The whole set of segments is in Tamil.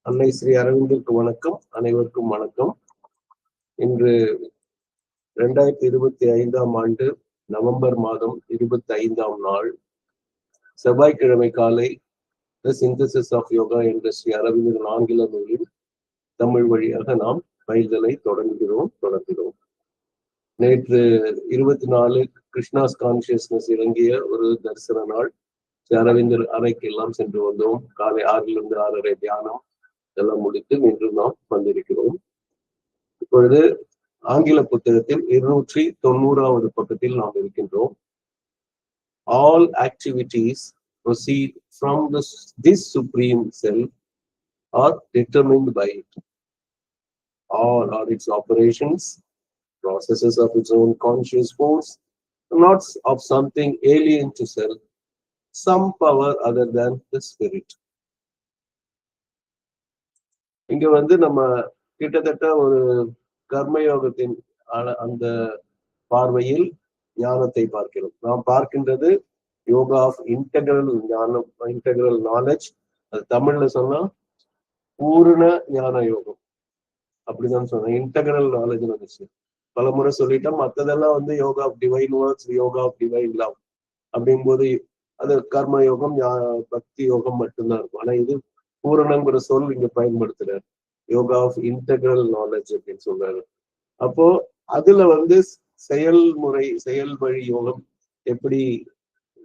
அன்னை ஸ்ரீ அரவிந்திற்கு வணக்கம். அனைவருக்கும் வணக்கம். இன்று 2025 ஆண்டு நவம்பர் மாதம் 25ஆம் நாள் செவ்வாய்க்கிழமை காலை தி சிந்தசிஸ் ஆஃப் யோகா என்ற ஸ்ரீ அரவிந்தர் ஆங்கில நூலில் தமிழ் வழியாக நாம் பயில்தலை தொடர்கிறோம். நேற்று 24 கிருஷ்ணாஸ் கான்சியஸ்னஸ் இறங்கிய ஒரு தரிசன நாள். ஸ்ரீ அரவிந்தர் அறைக்கு எல்லாம் சென்று வந்தோம். காலை 6லிருந்து 6:30 தியானம் எல்லாம் முடித்து இன்று நாம் வந்திருக்கிறோம். இப்பொழுது ஆங்கில புத்தகத்தில் 290வது பக்கத்தில் நாம் இருக்கின்றோம். All activities proceed from this supreme self are determined by it. All are its operations, processes of its own conscious force, not of something alien to self, some power other than the spirit. இங்க நம்ம கிட்டத்தட்ட ஒரு கர்மயோகத்தின் அந்த பார்வையில் ஞானத்தை பார்க்கிறோம். நாம் பார்க்கின்றது யோகா ஆஃப் இன்டெகிரல் ஞானம், இன்டெகிரல் நாலேஜ். அது தமிழ்ல சொன்னா பூரண ஞான யோகம் அப்படிதான் சொன்னேன். இன்டெகிரல் நாலேஜ் வந்துச்சு. பல முறை சொல்லிட்டோம். மற்றதெல்லாம் yoga of divine works, yoga of divine love அப்படிங்கும்போது அது கர்ம யோகம், பக்தி யோகம் மட்டும்தான் இருக்கும். ஆனா இது பூரணங்கிற சொல் இங்க பயன்படுத்துறாரு. யோகா ஆஃப் இன்டெகிரல் நாலேஜ் அப்படின்னு சொல்றாரு. அப்போ அதுல செயல்முறை, செயல் வழி யோகம் எப்படி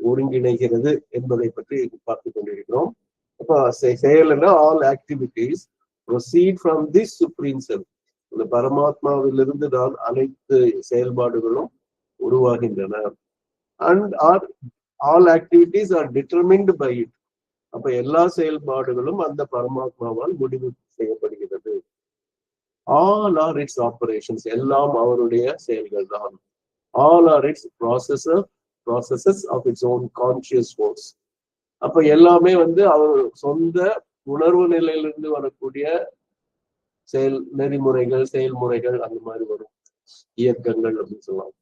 ஒருங்கிணைகிறது என்பதை பற்றி பார்த்து கொண்டிருக்கிறோம். அப்ப செயல்னா all activities proceed from this supreme self. இந்த பரமாத்மாவிலிருந்து தான் அனைத்து செயல்பாடுகளும் உருவாகின்றன. And all activities are determined by it. அப்ப எல்லா செயல்பாடுகளும் அந்த பரமாத்மாவால் முடிவு செய்யப்படுகிறது. All are its operations. எல்லாம் அவருடைய செயல்கள் தான். All are its processes of its own conscious force. அப்ப எல்லாமே அவர் சொந்த உணர்வு நிலையிலிருந்து வரக்கூடிய நெறிமுறைகள், செயல்முறைகள், அந்த மாதிரி வரும் இயக்கங்கள் அப்படின்னு சொல்லலாம்.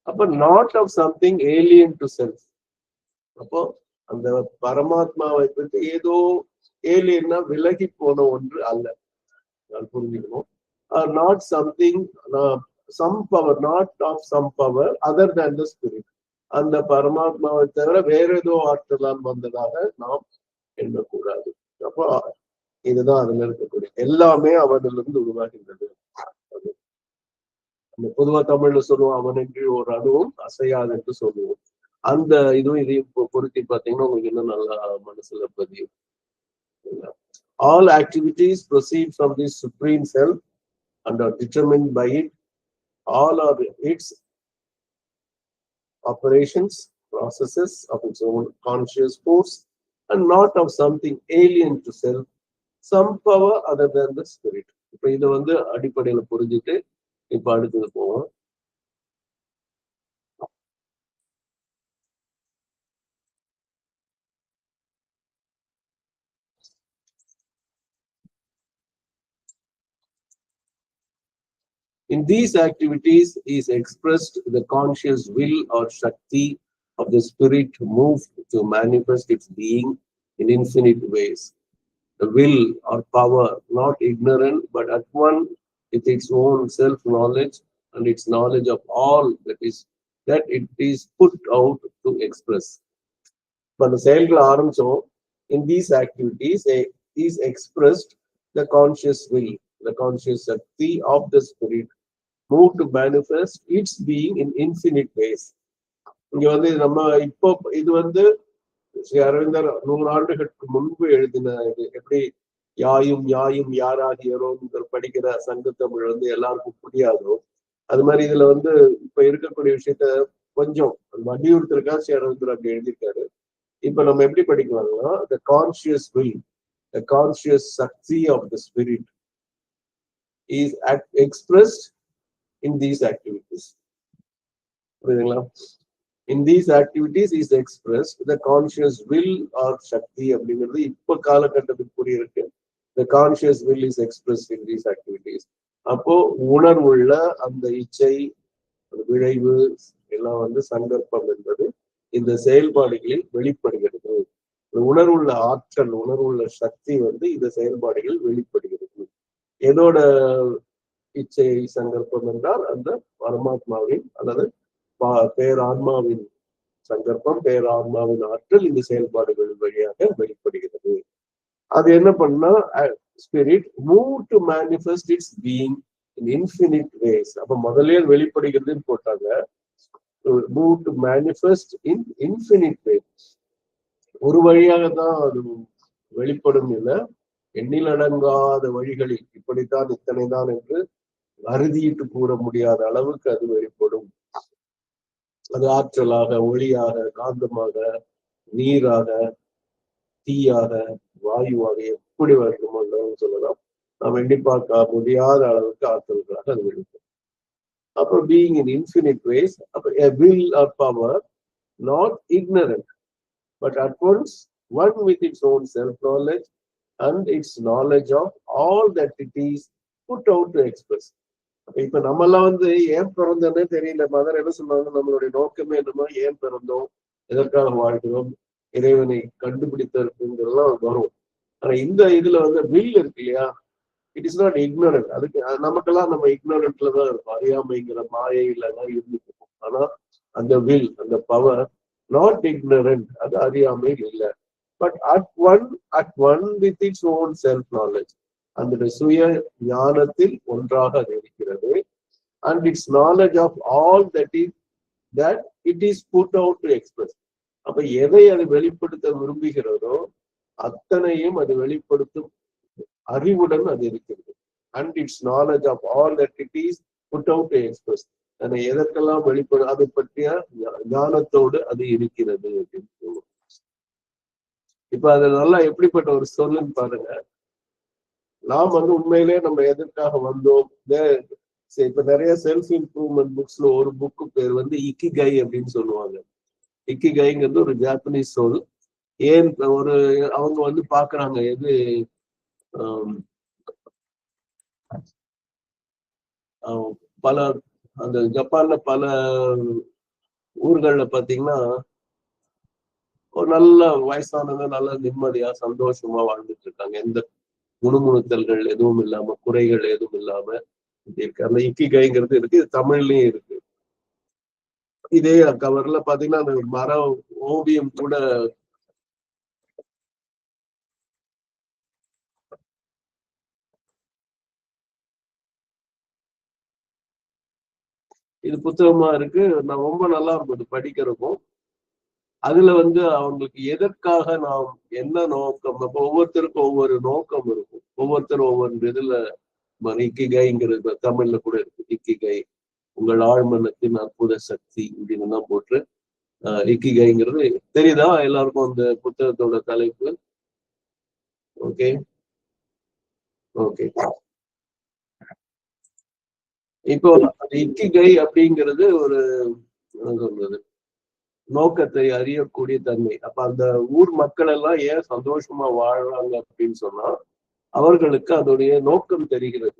அப்ப not of something alien to self. அப்போ அந்த பரமாத்மாவை பற்றி ஏதோ ஏலியன்னா விலகி போன ஒன்று அல்ல, புரிஞ்சுக்கணும். Not something, some power, not of some power other than the spirit. அந்த பரமாத்மாவை தவிர வேற ஏதோ ஆற்றலாம் வந்ததாக நாம் எண்ணக்கூடாது. அப்போ இதுதான் அதுல இருக்கக்கூடிய எல்லாமே அவனிலிருந்து உருவாகின்றது. பொதுவா தமிழ்ல சொல்லுவோம், அவனின்றி ஒரு அணுவும் அசையாது என்று சொல்லுவோம். அந்த இதுவும் இதையும் பொருத்தி பார்த்தீங்கன்னா உங்களுக்கு இன்னும் நல்லா மனசுல பதியும். All activities proceed from this supreme self and are determined by it. All are its operations, processes of its own conscious force, and not of something alien to self, some power other than the spirit. இப்ப இதை அடிப்படையில புரிஞ்சுட்டு இப்ப அடுத்தது போவோம். In these activities is expressed the conscious will or Shakti of the spirit moved to manifest its being in infinite ways. The will or power, not ignorant, but at one with its own self-knowledge and its knowledge of all that it is put out to express. But the செயல்கள் ஆரம்பிச்சோம். In these activities is expressed the conscious will, the conscious Shakti of the spirit move to manifest its being in infinite ways. இங்க நம்ம இப்போ இது ஸ்ரீ அரவிந்தர் 100 ஆண்டுகளுக்கு முன்பு எழுதின இது. எப்படி யாயும் யாயும் யாராகியரோ படிக்கிற சங்க தமிழ் எல்லாருக்கும் புரியாதோ, அது மாதிரி இதுல இப்ப இருக்கக்கூடிய விஷயத்த கொஞ்சம் வலியுறுத்திருக்கா ஸ்ரீ அரவிந்தர் அப்படி எழுதியிருக்காரு. இப்ப நம்ம எப்படி படிக்கலாம்னா, the conscious will, the conscious Shakti of the spirit is expressed in these activities. புரியுதுங்களா? In these activities is expressed the conscious will or Shakti அப்படிங்கிறது இப்ப காலகட்டத்துக்கு புரியிருக்கு. The conscious will is expressed in these activities. அப்போ உணர்வுள்ள அந்த இச்சை, விளைவு எல்லாம் சங்கற்பம் என்பது இந்த செயல்பாடுகளில் வெளிப்படுகிறது. உணர்வுள்ள ஆற்றல், உணர்வுள்ள சக்தி இந்த செயல்பாடுகள் வெளிப்படுகிறது. எதோட இச்சை சங்கல்பம் என்றால் அந்த பரமாத்மாவின் அல்லது பேரான்மாவின் சங்கல்பம், பேரான்மாவின் ஆற்றல் இந்த செயல்பாடுகள் வழியாக வெளிப்படுகிறது. அது என்ன பண்ணா spirit move to manifest its being in infinite ways. அப்ப முதல்ல வெளிப்படுகிறதுன்னு போட்டாங்க. Move to manifest in infinite ways. ஒரு வழியாக தான் அது வெளிப்படும் இல்லை, எண்ணிலடங்காத வழிகளில் இப்படித்தான் இத்தனைதான் என்று அறுதியிட்டு கூற முடியாத அளவுக்கு அது வெளிப்படும். அது ஆற்றலாக, ஒளியாக, காந்தமாக, நீராக, தீயாக, வாயுவாக, எப்படி வேண்டுமோ சொல்லலாம். நாம் எண்ணி பார்க்க முடியாத அளவுக்கு ஆற்றல்களாக அது வெளிப்படும். அப்ப பீயிங் இன் இன்ஃபினிட் வேஸ், அப்ப a will or power not ignorant but at once one with its own self knowledge and its knowledge of all that it is put out to express. இப்ப நம்ம எல்லாம் ஏன் பிறந்தோன்னே தெரியல. மதர் என்ன சொன்னாங்க, நம்மளுடைய நோக்கமே என்னமோ, ஏன் பிறந்தோம், எதற்காக வாழ்கிறோம், இறைவனை கண்டுபிடித்தற்குங்கிறதுலாம் வரும். ஆனா இந்த இதுல வில் இருக்கு இல்லையா, இட் இஸ் நாட் இக்னோரன்ட். அதுக்கு நமக்கெல்லாம் நம்ம இக்னோரன்ட்ல தான் இருக்கும், அறியாமைங்கிற மாயையில தான் இருந்துட்டு இருக்கும். ஆனா அந்த வில், அந்த பவர் நாட் இக்னோரன்ட், அது அறியாமையில் இல்லை. But at one with its own self knowledge, அந்த சுய ஞானத்தில் ஒன்றாக அது இருக்கிறது. And its knowledge of all that it is put out to express. அப்ப எதை அது வெளிப்படுத்த விரும்புகிறதோ அத்தனையும் அது வெளிப்படுத்தும் அறிவுடன் அது இருக்கிறது. And its knowledge of all that it is put out to express. எதற்கெல்லாம் வெளிப்படும் அதை பற்றிய ஞானத்தோடு அது இருக்கிறது அப்படின்னு சொல்லுவோம். இப்ப அது நல்லா எப்படிப்பட்ட ஒரு சொல்லுன்னு பாருங்க. நாம் உண்மையிலே நம்ம எதற்காக வந்தோம். இப்ப நிறைய செல்ஃப் இம்ப்ரூவ்மெண்ட் புக்ஸ்ல ஒரு புக்கு பேர் இக்கிகை அப்படின்னு சொல்லுவாங்க. இக்கிகைங்கிறது ஒரு ஜாப்பனீஸ் சொல். ஏன் ஒரு அவங்க பாக்குறாங்க, எது பல அந்த ஜப்பான்ல பல ஊர்கள்ல பாத்தீங்கன்னா ஒரு நல்ல வயசானவங்க நல்ல நிம்மதியா சந்தோஷமா வாழ்ந்துட்டு இருக்காங்க. எந்த முணுமுணுத்தல்கள் எதுவும் இல்லாம, குறைகள் எதுவும் இல்லாம இருக்கு. அந்த இக்கிகைங்கிறது இருக்கு, தமிழ்லயும் இருக்கு. இதே கவர்ல பாத்தீங்கன்னா அந்த மர ஓவியம் கூட இது புத்தகமா இருக்கு. நான் ரொம்ப நல்லா இருக்கும் படிக்கிறதுக்கும். அதுல அவங்களுக்கு எதற்காக நாம் என்ன நோக்கம், ஒவ்வொருத்தருக்கும் ஒவ்வொரு நோக்கம் இருக்கும். ஒவ்வொருத்தரும் ஒவ்வொரு இதுல இக்கிகைங்கிறது தமிழ்ல கூட இருக்கு. இக்கிகை உங்கள் ஆழ்மனத்தின் அற்புத சக்தி இப்படின்னு தான் போட்டு இக்கிகைங்கிறது தெரியுதா எல்லாருக்கும் அந்த புத்தகத்தோட தலைப்பு? Okay okay. இப்போ அந்த இக்கிகை அப்படிங்கிறது ஒரு சொல்றது நோக்கத்தை அறியக்கூடிய தன்மை. அப்ப அந்த ஊர் மக்கள் எல்லாம் ஏன் சந்தோஷமா வாழ்றாங்க அப்படின்னு சொன்னா அவர்களுக்கு அதோடைய நோக்கம் தெரிகிறது,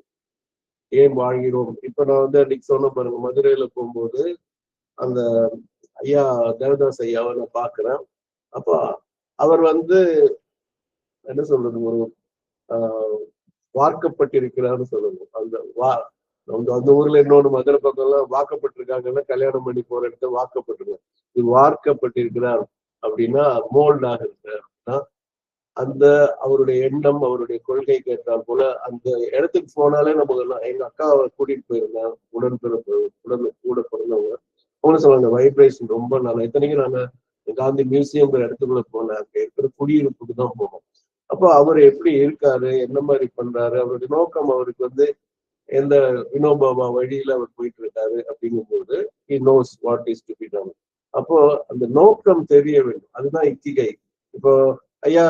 ஏன் வாழ்கிறோம். இப்ப நான் அன்னைக்கு சொன்ன பாருங்க, மதுரையில போகும்போது அந்த ஐயா தேவதாஸ் ஐயாவை நான் பாக்குறேன். அப்ப அவர் என்ன சொல்றது, ஒரு வார்க்கப்பட்டிருக்கிறான்னு சொல்லணும். அந்த ஊர்ல இன்னொன்று மதுரை பக்கம் எல்லாம் வாக்கப்பட்டிருக்காங்கன்னா கல்யாணம் பண்ணி போற இடத்துல வாக்கப்பட்டிருக்காங்க. இது வார்க்கப்பட்டிருக்கிறார் அப்படின்னா மோல்டாக இருக்கிறார். அந்த அவருடைய எண்ணம், அவருடைய கொள்கை கேட்டால் போல அந்த இடத்துக்கு போனாலே நமக்கு, எங்க அக்காவை கூட்டிட்டு போயிருந்தேன், உடன்பிறப்பு கூட பிறந்தவங்க. அவங்க சொல்லுவாங்க வைப்ரேஷன் ரொம்ப நல்லா. இத்தனைக்கும் நாங்க காந்தி மியூசியம்ங்கிற இடத்துக்குள்ள போனேன், அங்க இருக்கிற குடியிருப்புக்கு தான் போனோம். அப்போ அவர் எப்படி இருக்காரு, என்ன மாதிரி பண்றாரு, அவருடைய நோக்கம், அவருக்கு எந்த வினோபாபா வழியில அவர் போயிட்டு இருக்காரு அப்படிங்கும்போது he knows what is to be done. அப்போ அந்த நோக்கம் தெரிய வேண்டும், அதுதான் இக்கிகை. இப்போ ஐயா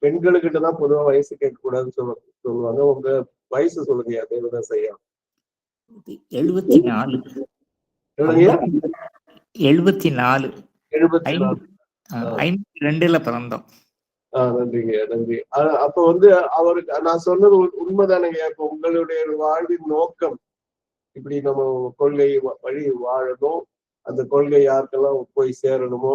பெண்களுக்கிட்ட தான் பொதுவா வயசு கேட்க கூடாதுன்னு சொல்லுவாங்க. உங்க வயசு சொல்லுங்க தேவதாஸ் ஐயா. 74. 52ல பிறந்தோம். நன்றிங்க, நன்றி. அப்ப அவருக்கு நான் சொன்னது உண்மைதானங்க. இப்ப உங்களுடைய வாழ்வின் நோக்கம் இப்படி நம்ம கொள்கை வழி வாழணும், அந்த கொள்கை யாருக்கெல்லாம் போய் சேரணுமோ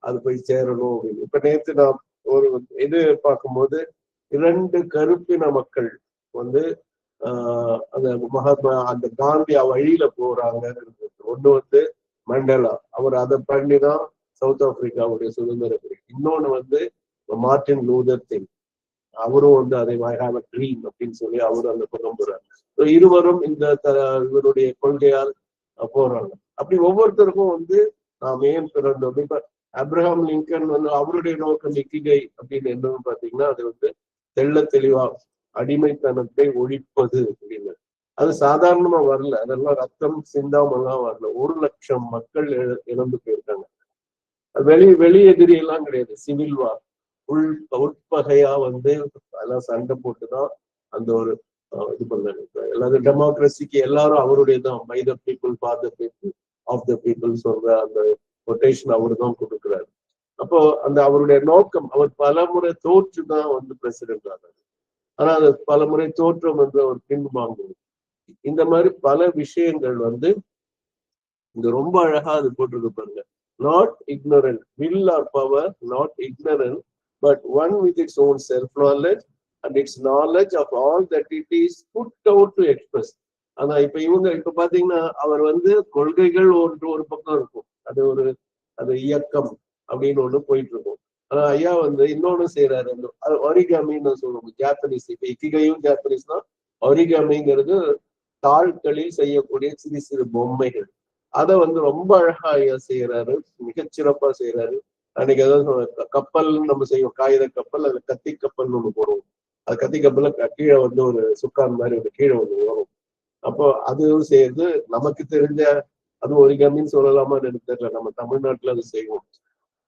அது போய் சேரணும் அப்படின்னு. இப்ப நேற்று நான் ஒரு இது பார்க்கும்போது 2 கருப்பின மக்கள் வந்து அந்த மகாத்மா அந்த காந்தியா வழியில போறாங்க. ஒண்ணு வந்து மண்டேலா, அவர் அதை பண்ணிதான் சவுத் ஆப்பிரிக்காவுடைய சுதந்திரம். இன்னொன்னு வந்து மார்ட்டின் லூதர் கிங், அவரும் வந்து அதை ஹேவ் அ ட்ரீம் அப்படின்னு சொல்லி அவரும் அந்த பக்கம் போறாரு. இருவரும் இந்த இவருடைய கொள்கையால் போறாங்க. அப்படி ஒவ்வொருத்தருக்கும் வந்து நாம் ஏன் பிறந்தோம். இப்ப அப்ரஹாம் லிங்கன் வந்து அவருடைய நோக்கம் இக்கிகை அப்படின்னு என்னன்னு பாத்தீங்கன்னா, அது வந்து தெள்ள தெளிவா அடிமைத்தனத்தை ஒழிப்பது அப்படின்னு. அது சாதாரணமா வரல, அதெல்லாம் ரத்தம் சிந்தாமல்லாம் வரல. 1 லட்சம் மக்கள் இறந்து போயிருக்காங்க. வெளி எதிரி எல்லாம் கிடையாது, சிவில் வார், உட்பகையா வந்து எல்லாம் சண்டை போட்டுதான் அந்த ஒரு இது பண்ணாங்க. எல்லாரும் டெமோக்ரஸிக்கு எல்லாரும் அவருடையதான், by the people for the people of the people சொல்ற அந்த கொட்டேஷன் அவரு தான் கொடுக்குறாரு. அப்போ அந்த அவருடைய நோக்கம், அவர் பலமுறை தோற்றுதான் வந்து பிரசிடென்ட் ஆனார். ஆனா அது பலமுறை தோற்றம் என்று அவர் பின்வாங்குவது. இந்த மாதிரி பல விஷயங்கள் வந்து இங்க ரொம்ப அழகா அது போட்டிருக்கு பாருங்க. Not ignorant, will or power, not ignorant, but one with its own self-knowledge and its knowledge of all that it is put out to express. ஆனா இப்ப பாத்தீங்கன்னா அவர் வந்து கொள்கைகள் ஒரு பக்கம் இருக்கும், அது இயக்கம் அப்படின்னு ஒண்ணு போயிட்டு இருக்கும். ஆனா ஐயா வந்து இன்னொன்னு செய்யறாரு, ஒரிகாமின்னு சொல்லுவோம் ஜாப்பனீஸ். இப்ப இக்கிகையும் ஜாப்பனீஸ் தான். ஒரிகாமிங்கிறது தாள்களில் செய்யக்கூடிய சிறு சிறு பொம்மைகள். அதை வந்து ரொம்ப அழகா ஐயா செய்யறாரு, மிகச்சிறப்பா செய்யறாரு. அன்னைக்கு ஏதாவது கப்பல் நம்ம செய்வோம், காகித கப்பல், அதுல கத்தி கப்பல்னு ஒண்ணு போடுவோம். அது கத்தி கப்பல்ல கீழே வந்து ஒரு சுக்கான் மாதிரி ஒரு கீழே ஒண்ணு வரும். அப்போ அதுவும் செய்யறது நமக்கு தெரிஞ்ச, அது ஒரிகாமின்னு சொல்லலாமான்னு எனக்கு தெரியல, நம்ம தமிழ்நாட்டுல அது செய்வோம்.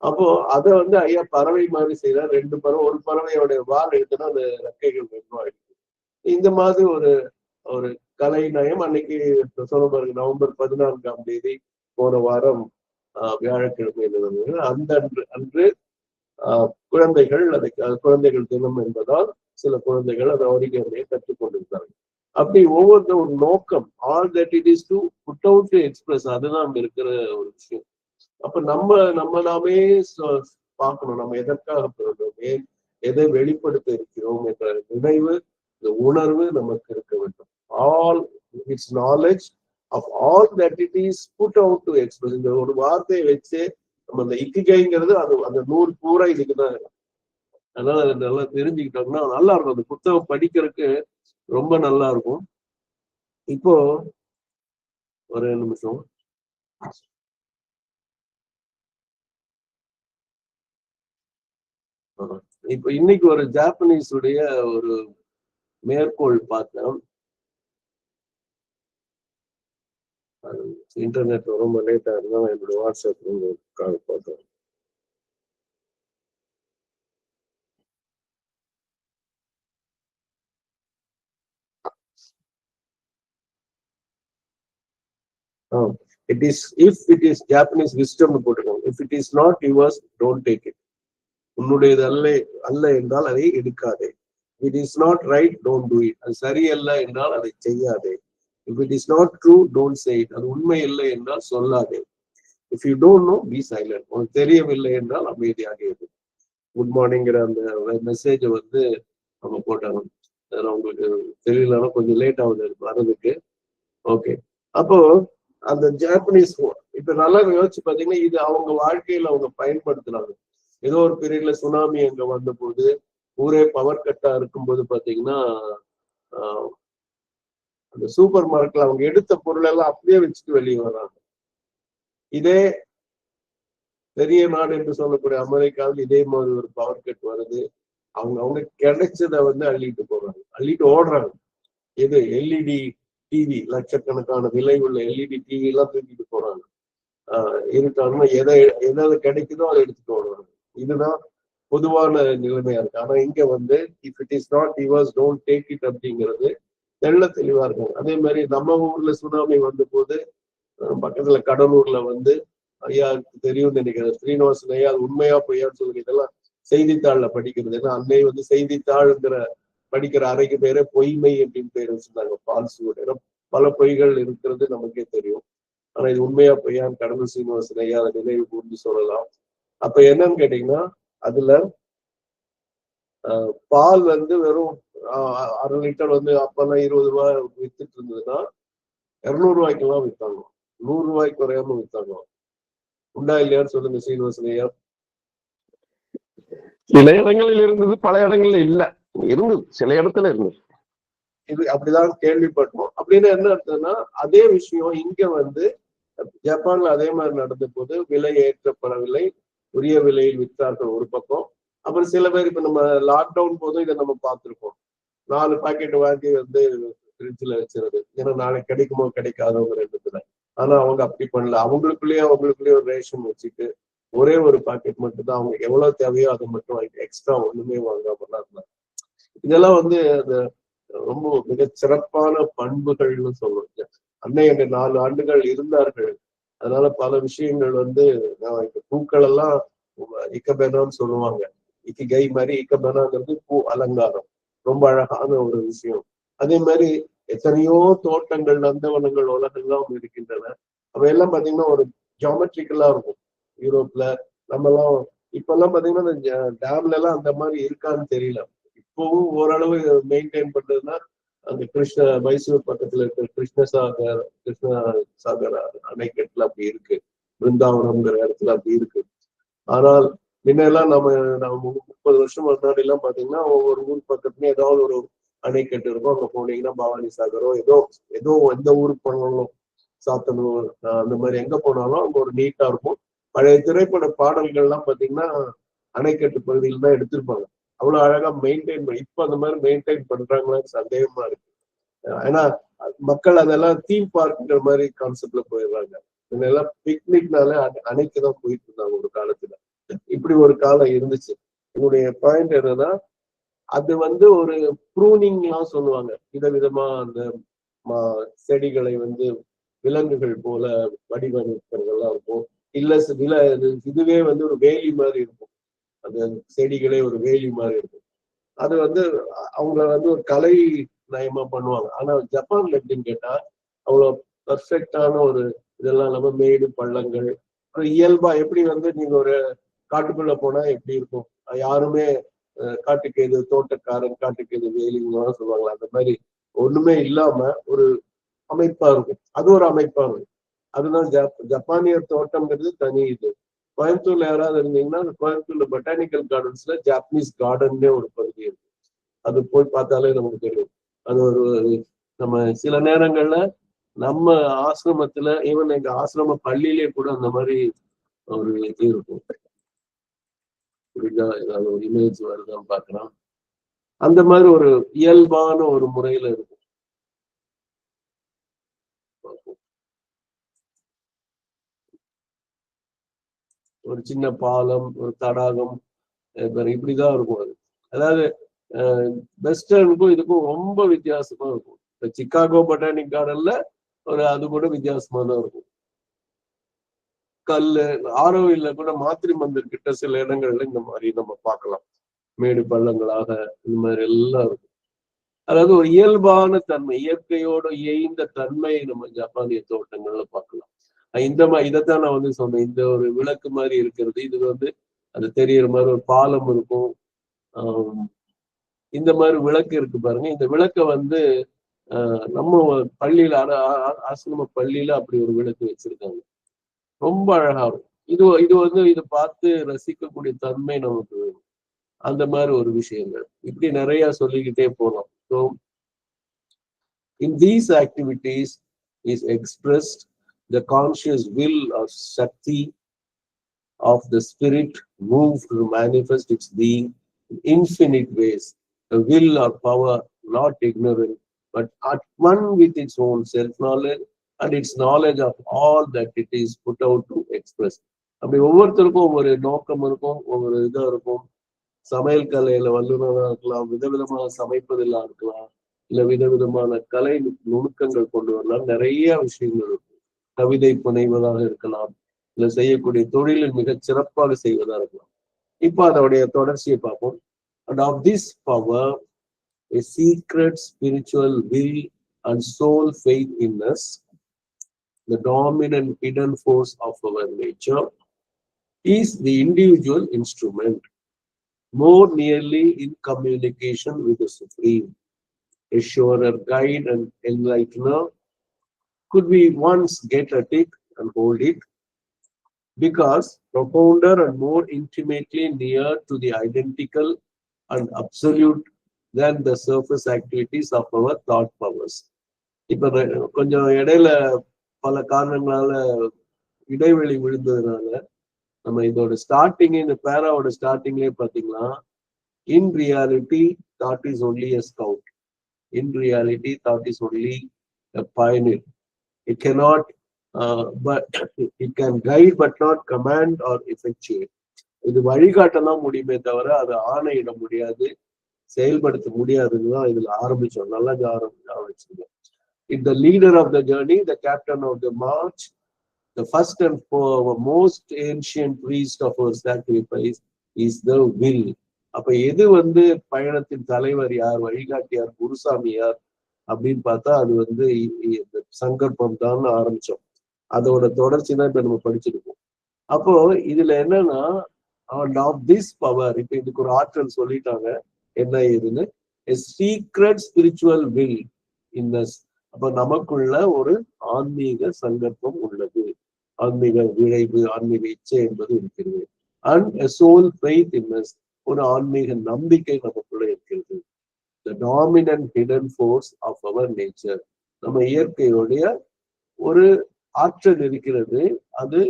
அப்போ அதை வந்து ஐயா பறவை மாதிரி செய்யறாரு. 2 பறவை, ஒரு பறவையோட வால் எடுத்துன்னா அந்த ரெக்கைகள் வெறும் ஆயிடுச்சு. இந்த மாதிரி ஒரு கலை நயம் அன்னைக்கு சொல்ல பாருங்க. நவம்பர் 14ஆம் தேதி போன வாரம் வியாழக்கிழமை நடந்தது. அந்த அன்று குழந்தைகள் அதை குழந்தைகள் தினம் என்பதால் சில குழந்தைகள் அதை ஒரிகாமியை கற்றுக்கொண்டிருந்தார்கள். அப்படி ஒவ்வொரு ஒரு நோக்கம், all that it is to put out to express, அதுதான் இருக்கிற ஒரு விஷயம். அப்ப நம்ம நாமே பார்க்கணும், நம்ம எதற்காக பிறந்தோம், எதை வெளிப்படுத்த இருக்கிறோம் என்ற நினைவு, இந்த உணர்வு நமக்கு இருக்க வேண்டும். All its knowledge of all that it is put out to express. இந்த ஒரு வார்த்தையை வச்சு நம்ம அந்த இக்கிகைங்கிறது அது அந்த 100 பூரா இதுக்குதான் இருக்கும். அதனால அதை நல்லா தெரிஞ்சுக்கிட்டோம்னா நல்லா இருக்கும். அந்த புத்தகம் படிக்கிறதுக்கு ரொம்ப நல்லா இருக்கும். இப்போ ஒரு நிமிஷம். இப்ப இன்னைக்கு ஒரு ஜாப்பனீஸ் உடைய ஒரு மேற்கோள் பார்த்தேன். இன்டர்நெட் ரொம்ப லேட்டா இருந்தா என்னோட வாட்ஸ்அப் பார்த்தேன். It is, if it is Japanese wisdom போட்டுக்கோங்க. If it is not yours, don't take it. உன்னுடையது அல்ல என்றால் அதை எடுக்காதே. It is not right, don't do it. அது சரியல்ல என்றால் அதை செய்யாதே. If it is not true, don't say it. அது உண்மை இல்லை என்றால் சொல்லாதே. If you don't know, be silent. உனக்கு தெரியவில்லை என்றால் அமைதியாக இரு. குட் மார்னிங்கிற அந்த மெசேஜை வந்து நம்ம போட்டாங்க. உங்களுக்கு தெரியலன்னா கொஞ்சம் லேட் ஆகுது வர்றதுக்கு. ஓகே, அப்போ அந்த ஜாப்பனீஸ் இப்ப நல்லா யோசிச்சு பாத்தீங்கன்னா இது அவங்க வாழ்க்கையில அவங்க பயன்படுத்துறாங்க. ஏதோ ஒரு பீரியட்ல சுனாமி அங்க வந்த போது ஊரே பவர் கட்டா இருக்கும்போது பாத்தீங்கன்னா அந்த சூப்பர் மார்க்கெட்ல அவங்க எடுத்த பொருள் எல்லாம் அப்படியே வச்சுட்டு வெளியே வர்றாங்க. இதே பெரிய நாடு என்று சொல்லக்கூடிய அமெரிக்காவில் இதே மாதிரி ஒரு பவர் கட் வருது. அவங்க கிடைச்சதை வந்து அள்ளிட்டு போறாங்க, அள்ளிட்டு ஓடுறாங்க. எது எல்இடி டிவி, லட்சக்கணக்கான விலை உள்ள எல்இடி டிவி எல்லாம் தூக்கிட்டு போறாங்க. இருக்காங்கன்னா எதாவது கிடைக்குதோ அதை எடுத்துட்டு ஓடுறாங்க. இதுதான் பொதுவான நிலைமையா இருக்கு. ஆனா இங்க வந்து if it is not yours, don't take it அப்படிங்கிறது தெள்ள தெளிவா இருக்கும். அதே மாதிரி நம்ம ஊர்ல சுனாமி வந்த போது பக்கத்துல கடலூர்ல வந்து ஐயாவுக்கு தெரியும் நினைக்கிறேன், ஸ்ரீனிவாசன் ஐயா, அது உண்மையா பொய்யான்னு சொல்லுங்க. இதெல்லாம் செய்தித்தாள்ல படிக்கிறது. ஏன்னா அன்னை வந்து செய்தித்தாள்ங்கிற படிக்கிற அறைக்கு பேரே பொய்மை அப்படின்னு பேர் வச்சிருந்தாங்க, பால்ஸ்வுட். ஏன்னா பல பொய்கள் இருக்கிறது நமக்கே தெரியும். ஆனா இது உண்மையா பொய்யான்னு கடலூர் ஸ்ரீனிவாசன் ஐயா அதை நினைவு கூர்ந்து சொல்லலாம். அப்ப என்னன்னு கேட்டீங்கன்னா அதுல பால் வந்து வெறும் 1/2 லிட்டர் வந்து அப்பெல்லாம் 20 ரூபாய் வித்துட்டு இருந்ததுன்னா 200 ரூபாய்க்கெல்லாம் வித்தாங்க, 100 ரூபாய்க்கு குறையாம வித்தாங்க. உண்டா இல்லையான்னு சொல்லுங்க சீனிவாசன் ஐயா. சில இடங்களில் இருந்தது, பல இடங்கள்ல இல்ல இருந்தது, சில இடத்துல இருந்தது. இது அப்படிதான் கேள்விப்பட்டோம். அப்படின்னு என்ன அர்த்தம்னா அதே விஷயம் இங்க வந்து ஜப்பான்ல அதே மாதிரி நடந்த போது விலை ஏற்றப்படவில்லை, உரிய விலையில் விற்றார்கள் ஒரு பக்கம். அப்புறம் சில பேர் இப்ப நம்ம லாக்டவுன் போதும் இதை நம்ம பார்த்திருக்கோம், 4 பாக்கெட் வாங்கி வந்து ஃப்ரிட்ஜ்ல வச்சிருது, ஏன்னா நாளைக்கு கிடைக்குமோ கிடைக்காதவங்க ரெண்டுத்துல. ஆனா அவங்க அப்படி பண்ணல, அவங்களுக்குள்ளேயே ஒரு ரேஷன் வச்சுட்டு ஒரே ஒரு பாக்கெட் மட்டும் தான், அவங்க எவ்வளவு தேவையோ அதை மட்டும் வாங்கி எக்ஸ்ட்ரா ஒண்ணுமே வாங்காம இருந்தாங்க. இதெல்லாம் வந்து அந்த ரொம்ப மிக சிறப்பான பண்புகள்னு சொல்லுவாங்க. அன்னை அங்க 4 ஆண்டுகள் இருந்தார்கள். அதனால பல விஷயங்கள் வந்து இப்ப பூக்கள் எல்லாம் இக்கபெனான்னு சொல்லுவாங்க. இக்கிகை மாதிரி இக்கபெனாங்கிறது பூ அலங்காரம், ரொம்ப அழகான ஒரு விஷயம். அதே மாதிரி எத்தனையோ தோட்டங்கள், நந்தவனங்கள் உலகெல்லாம் இருக்கின்றன. அவையெல்லாம் பாத்தீங்கன்னா ஒரு ஜியாமெட்ரிக்கலா இருக்கும். யூரோப்ல நம்ம எல்லாம் இப்பெல்லாம் பாத்தீங்கன்னா இந்த டேம்ல எல்லாம் அந்த மாதிரி இருக்கான்னு தெரியல. இப்பவும் ஓரளவு மெயின்டைன் பண்றதுன்னா அந்த மைசூர் பக்கத்துல இருக்கிற கிருஷ்ணசாகர் அணைக்கட்டுல அப்படி இருக்கு, பிருந்தாவனம்ங்கிற இடத்துல அப்படி இருக்கு. ஆனால் முன்னெல்லாம் நம்ம 30 வருஷம் முன்னாடி எல்லாம் பாத்தீங்கன்னா ஒவ்வொரு ஊர் பக்கத்துலயும் ஏதாவது ஒரு அணைக்கட்டு இருக்கும். அங்க போனீங்கன்னா பவானி சாகரோ ஏதோ எந்த ஊருக்கு போனாலும், சாத்தனூர் அந்த மாதிரி எங்க போனாலும் அங்க ஒரு நீட்டா இருக்கும். பழைய திரைப்பட பாடல்கள் எல்லாம் பாத்தீங்கன்னா அணைக்கட்டு பகுதியில் தான் எடுத்திருப்பாங்க. அவ்வளவு அழகா மெயின்டைன் பண்ணி, இப்ப அந்த மாதிரி மெயின்டைன் பண்றாங்களான்னு சந்தேகமா இருக்கு. ஏன்னா மக்கள் அதெல்லாம் தீம் பார்க்குற மாதிரி கான்செப்ட்ல போயிடுறாங்க. இதெல்லாம் பிக்னிக்னால அணைக்கு தான் போயிட்டு இருந்தாங்க ஒரு காலத்துல. இப்படி ஒரு காலம் இருந்துச்சு. என்னுடைய பாயிண்ட் என்னன்னா, அது வந்து ஒரு ப்ரூனிங் எல்லாம் சொல்லுவாங்க. விதவிதமா அந்த செடிகளை வந்து விலங்குகள் போல வடிவமைப்புகள்லாம் இருக்கும். இல்ல இதுவே வந்து ஒரு வேலி மாதிரி இருக்கும், அந்த செடிகளே ஒரு வேலி மாதிரி இருக்கும். அது வந்து அவங்க வந்து ஒரு கலை நயமா பண்ணுவாங்க. ஆனா ஜப்பான்ல எப்படின்னு கேட்டா அவ்வளவு பர்ஃபெக்டான ஒரு இதெல்லாம் இல்லாம மேடு பள்ளங்கள் இயல்பா, எப்படி வந்து நீங்க ஒரு காட்டுக்குள்ள போனா எப்படி இருக்கும், யாருமே காட்டுக்கு எது தோட்டக்காரன், காட்டுக்கு எது வேலிங்கலாம் சொல்லுவாங்களா, அந்த மாதிரி ஒண்ணுமே இல்லாம ஒரு அமைப்பா இருக்கும். அது ஒரு அமைப்பா இருக்கும். அதுதான் ஜப்பானியர் தோட்டம்ங்கிறது தனி இது. கோயம்புத்தூர்ல யாராவது இருந்தீங்கன்னா கோயம்புத்தூர்ல பொட்டானிக்கல் கார்டன்ஸ்ல ஜாப்பனீஸ் கார்டன்னே ஒரு பகுதி இருக்கு. அது போய் பார்த்தாலே நமக்கு தெரியும். அது ஒரு நம்ம சில நேரங்கள்ல நம்ம ஆசிரமத்துல, ஈவன் எங்க ஆசிரம பள்ளியிலே கூட அந்த மாதிரி ஒரு இது இருக்கும். புரியுதா? ஏதாவது ஒரு இமேஜ் வருதான்னு பாக்குறோம். அந்த மாதிரி ஒரு இயல்பான ஒரு முறையில இருக்கும். ஒரு சின்ன பாலம், ஒரு தடாகம், இப்படிதான் இருக்கும் அது. அதாவது வெஸ்டர்னுக்கும் இதுக்கும் ரொம்ப வித்தியாசமா இருக்கும். இப்ப சிக்காகோ பொட்டானிக் கார்டன்ல அது கூட வித்தியாசமா தான் இருக்கும். கல்லு ஆரோவில்ல கூட மாத்திரை மந்திர் கிட்ட சில இடங்கள்ல இந்த மாதிரி நம்ம பார்க்கலாம். மேடு பள்ளங்களாக இந்த மாதிரி எல்லாம் இருக்கும். அதாவது ஒரு இயல்பான தன்மை, இயற்கையோட இயைந்த தன்மையை நம்ம ஜப்பானிய தோட்டங்கள்ல பார்க்கலாம். இதைத்தான் நான் வந்து சொன்னேன். இந்த ஒரு விளக்கு மாதிரி இருக்கிறது, இது வந்து அது தெரியற மாதிரி ஒரு பாலம் இருக்கும். இந்த மாதிரி விளக்கு இருக்கு பாருங்க. இந்த விளக்க வந்து நம்ம பள்ளியில ஆசிரம பள்ளியில அப்படி ஒரு விளக்கு வச்சிருக்காங்க. ரொம்ப அழகா இருக்கும். இது வந்து இதை பார்த்து ரசிக்கக்கூடிய தன்மை நமக்கு வேணும். அந்த மாதிரி ஒரு விஷயங்கள் இப்படி நிறைய சொல்லிக்கிட்டே போகலாம். So in these activities is expressed the conscious will of Shakti of the spirit moved to manifest its being in infinite ways. The will or power, not ignorant, but at one with its own self-knowledge and its knowledge of all that it is put out to express. அப்படி ஒவ்வொருத்தருக்கும் ஒவ்வொரு நோக்கம் இருக்கும், ஒவ்வொரு இதா இருக்கும். சமையல் கலையில வல்லுநராக இருக்கலாம், விதவிதமாக சமைப்பதெல்லாம் இருக்கலாம், இல்ல விதவிதமான கலை நுணுக்கங்கள் கொண்டு வரலாம். நிறைய விஷயங்கள் இருக்கும். கவிதை புனைவதாக இருக்கலாம், இல்ல செய்யக்கூடிய தொழிலில் மிகச் சிறப்பாக செய்வதா இருக்கலாம். இப்ப அதோடைய தொடர்ச்சியை பார்ப்போம். And of this power, a secret spiritual will and soul faith in us, the dominant hidden force of our nature, is the individual instrument. more nearly in communication with the Supreme. A surer guide and enlightener. Could we once get at it and hold it? Because profounder and more intimately near to the identical and absolute than the surface activities of our thought powers. இப்ப கொஞ்சம் இடையில பல காரணங்களால இடைவெளி விழுந்ததுனால நம்ம இதோட ஸ்டார்டிங், இந்த பேராவோட ஸ்டார்டிங்லேயே பாத்தீங்கன்னா, in reality thought is only a scout. In reality, thought is only a pioneer. It cannot, but it can guide but not command or effectuate. இது வழிகாட்டலாம் முடியுமே தவிர அதை ஆணையிட முடியாது, செயல்படுத்த முடியாதுன்னு தான் இதுல ஆரம்பிச்சோம். நல்லா ஆரம்பிச்சுங்க. If the leader of the journey, the captain of the march, the first and most ancient priest of our sacrifice is the will. அப்ப எது பயணத்தின் தலைவர் யார், வழிகாட்டியார், குருசாமியார் அப்படின்னு பார்த்தா அது சங்கல்பம் தான் ஆரம்பிச்சோம். அதோட தொடர்ச்சி தான் இப்ப நம்ம படிச்சிருக்கோம். அப்போ இதுல என்னன்னா, ஆஃப் திஸ் பவர், இப்ப இதுக்கு ஒரு ஆற்றல் சொல்லிட்டாங்க என்ன ஏதுன்னு, சீக்ரெட் ஸ்பிரிச்சுவல் வில் இன்னஸ். அப்ப நமக்குள்ள ஒரு ஆன்மீக சங்கல்பம் உள்ளது, ஆன்மீக விளைவு, ஆன்மீக இச்சை என்பது இருக்கிறது. அண்ட் சோல் ஃபெய்த் இன்னஸ், ஒரு ஆன்மீக நம்பிக்கை நமக்குள்ள இருக்கிறது. The dominant hidden force of our nature, நம்ம இயற்கையுடைய ஒரு ஆற்றல் இருக்கிறது. அது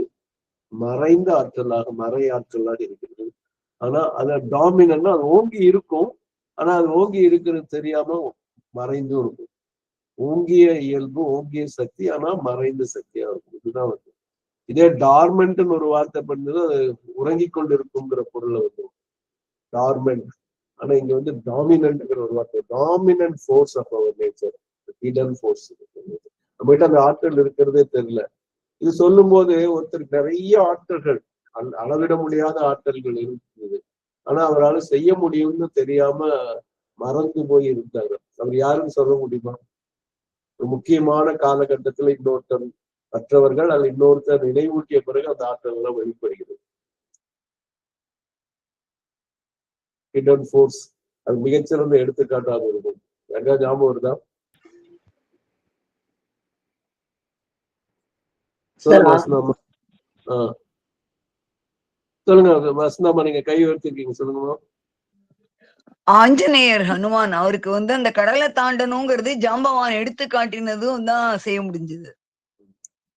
மறைந்த ஆற்றலாக, மறை ஆற்றலாக இருக்கிறது. ஆனா அது டாமினன்ட்னா அது ஓங்கி இருக்கும், ஆனா அது ஓங்கி இருக்கிறது தெரியாம மறைந்தும் இருக்கும். ஓங்கிய இயல்பு, ஓங்கிய சக்தி, ஆனா மறைந்த சக்தியா இருக்கும். இதுதான் இதே டார்மெண்ட்னு ஒரு வார்த்தை பண்ணது, அது உறங்கி கொண்டு இருக்குங்கிற பொருளை டார்மெண்ட். ஆனா இங்க டாமினன்ட்ங்கிற ஒரு வார்த்தை, dominant force of our nature, hidden force. நம்மகிட்ட அந்த ஆற்றல் இருக்கிறதே தெரியல. இது சொல்லும் போது ஒருத்தருக்கு நிறைய ஆற்றல்கள், அளவிட முடியாத ஆற்றல்கள் இருக்குது, ஆனா அவரால் செய்ய முடியும்னு தெரியாம மறந்து போய் இருந்தாரு. அவர் யாருன்னு சொல்ல முடியுமா? ஒரு முக்கியமான காலகட்டத்துல இன்னொருத்தர், மற்றவர்கள் அது இன்னொருத்தர் நினைவூட்டிய பிறகு அந்த ஆற்றல் எல்லாம் வெளிப்படுகிறது. ஹிடன் ஃபோர்ஸ், அது மிகச்சிறந்த எடுத்துக்காட்டாக இருக்கும். எங்க ஞாபகம் வருதா? சொல்லுங்க வசந்தாமா, நீங்க கை உயர்த்திருக்கீங்க, சொல்லுங்க. ஆஞ்சநேயர் ஹனுமான் அவருக்கு அந்த கடலை தாண்டணுங்கிறது ஜாம்பவான் எடுத்து காட்டினதும் தான் செய்ய முடிஞ்சது.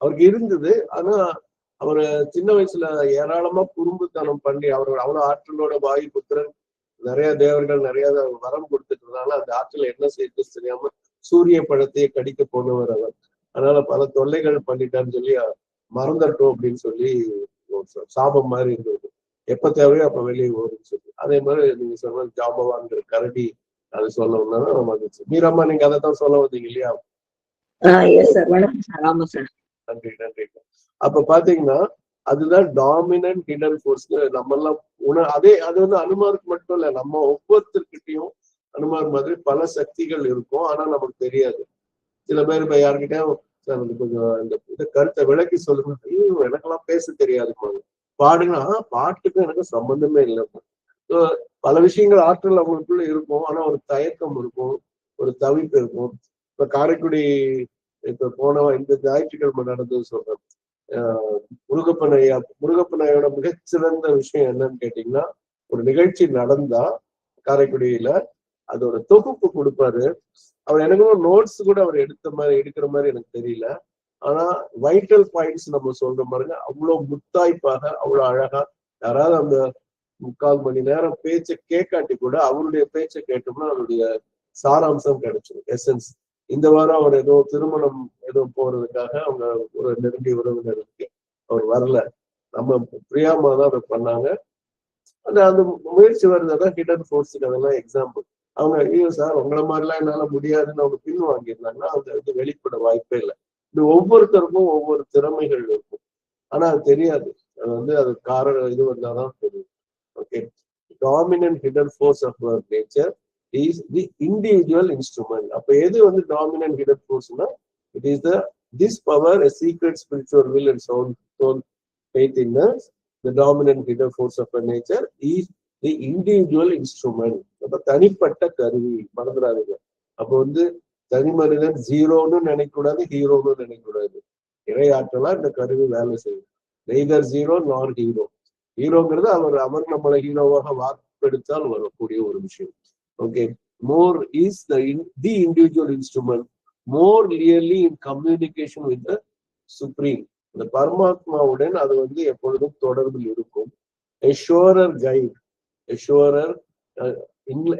அவருக்கு இருந்தது. ஆனா அவரு சின்ன வயசுல ஏராளமா குறும்புத்தனம் பண்ணி, அவர் அவ்வளவு ஆற்றலோட வாயு புத்திரன், நிறைய தேவர்கள் நிறைய வரம் கொடுத்துட்டதுனால அந்த ஆற்றல் என்ன செய்து தெரியாம சூரிய பழத்தையே கடிக்க போனவர் அவர். அதனால பல தொல்லைகள் பண்ணிட்டான்னு சொல்லி மறந்துட்டோம் அப்படின்னு சொல்லி சாபம் மாதிரி இருந்தது. எப்ப தேவையோ அப்ப வெளியே வரும்னு சொல்லி. அதே மாதிரி நீங்க சொன்ன ஜாம்பவான்கிற கரடி, அது சொல்ல வந்தாலும் மகிழ்ச்சி. மீரம்மா, நீங்க அதை தான் சொல்ல வந்தீங்க இல்லையா? நன்றி நன்றி. அப்ப பாத்தீங்கன்னா அதுதான் டாமினன்ட் ஹிடன் ஃபோர்ஸ். நம்ம எல்லாம் அதே அது அனுமாருக்கு மட்டும் இல்ல, நம்ம ஒவ்வொருத்தர்கிட்டையும் அனுமார் மாதிரி பல சக்திகள் இருக்கும், ஆனா நமக்கு தெரியாது. சில பேர் இப்ப யாருக்கிட்டையும் கொஞ்சம் இந்த கருத்தை விளக்கி சொல்லுங்க, ஐயோ எனக்கெல்லாம் பேச தெரியாதுமா, பாடுங்கன்னா பாட்டுக்கும் எனக்கு சம்பந்தமே இல்லை. பல விஷயங்கள் ஆற்றல் அவங்களுக்குள்ள இருக்கும், ஆனா ஒரு தயக்கம் இருக்கும், ஒரு தவிப்பு இருக்கும். இப்ப காரைக்குடி இப்ப போனவன் இந்த ஞாயிற்றுக்கிழமை நடந்தது சொல்றேன். முருகப்பனையோட மிகச்சிறந்த விஷயம் என்னன்னு கேட்டீங்கன்னா, ஒரு நிகழ்ச்சி நடந்தா காரைக்குடியில அதோட தொகுப்பு கொடுப்பாரு. அவர் எனக்கு நோட்ஸ் கூட அவர் எடுக்கிற மாதிரி எனக்கு தெரியல. ஆனா வைட்டல் பாயிண்ட்ஸ் நம்ம சொல்ற மாதிரிங்க அவ்வளவு முத்தாய்ப்பாக, அவ்வளவு அழகா, யாராவது அந்த 3/4 மணி நேரம் பேச்சை கேட்காட்டி கூட அவருடைய பேச்சை கேட்டோம்னா அவருடைய சாராம்சம் கிடைச்சிடும், எசன்ஸ். இந்த வாரம் அவர் ஏதோ திருமணம் ஏதோ போறதுக்காக அவங்க ஒரு நெருங்கிய உறவினருக்கு அவர் வரல. நம்ம பிரியாமா தான் அதை பண்ணாங்க. அந்த முயற்சி வருதுதான் ஹிடன் ஃபோர்ஸுக்கு அதெல்லாம் எக்ஸாம்பிள். அவங்க ஐயோ சார் உங்களை மாதிரிலாம் என்னால முடியாதுன்னு அவங்க பின் வாங்கியிருந்தாங்கன்னா அவங்க வெளிப்பட வாய்ப்பே இல்லை. இது ஒவ்வொருத்தருக்கும் ஒவ்வொரு திறமைகள் இருக்கும், ஆனா அது தெரியாது. அது காரணம் இது வந்தாதான் தெரியும். Okay, dominant hidden force of our nature is the individual instrument. அப்ப எது டாமினன்ட் ஹிடன் ஃபோர்ஸ்னா, it is this power, a secret spiritual will and soul faith in us. The dominant hidden force of our nature is the individual instrument. அப்ப தனிப்பட்ட கருவி, மறந்துடாதீங்க. அப்போ வந்து தனி மனிதன் ஜீரோன்னு நினைக்கக்கூடாது, ஹீரோன்னு நினைக்கக்கூடாது. இறையாற்றலா இந்த கருவி வேலை செய்யும். நெய்தர் ஜீரோ நார் ஹீரோ. ஹீரோங்கிறது அவர் நம்மளை ஹீரோவாக வார்த்தெடுத்தால் வரக்கூடிய ஒரு விஷயம். Okay, more is the individual instrument more clearly in communication with the supreme. இந்த பரமாத்மாவுடன் அது வந்து எப்பொழுதும் தொடர்பில் இருக்கும். A surer guide, a surer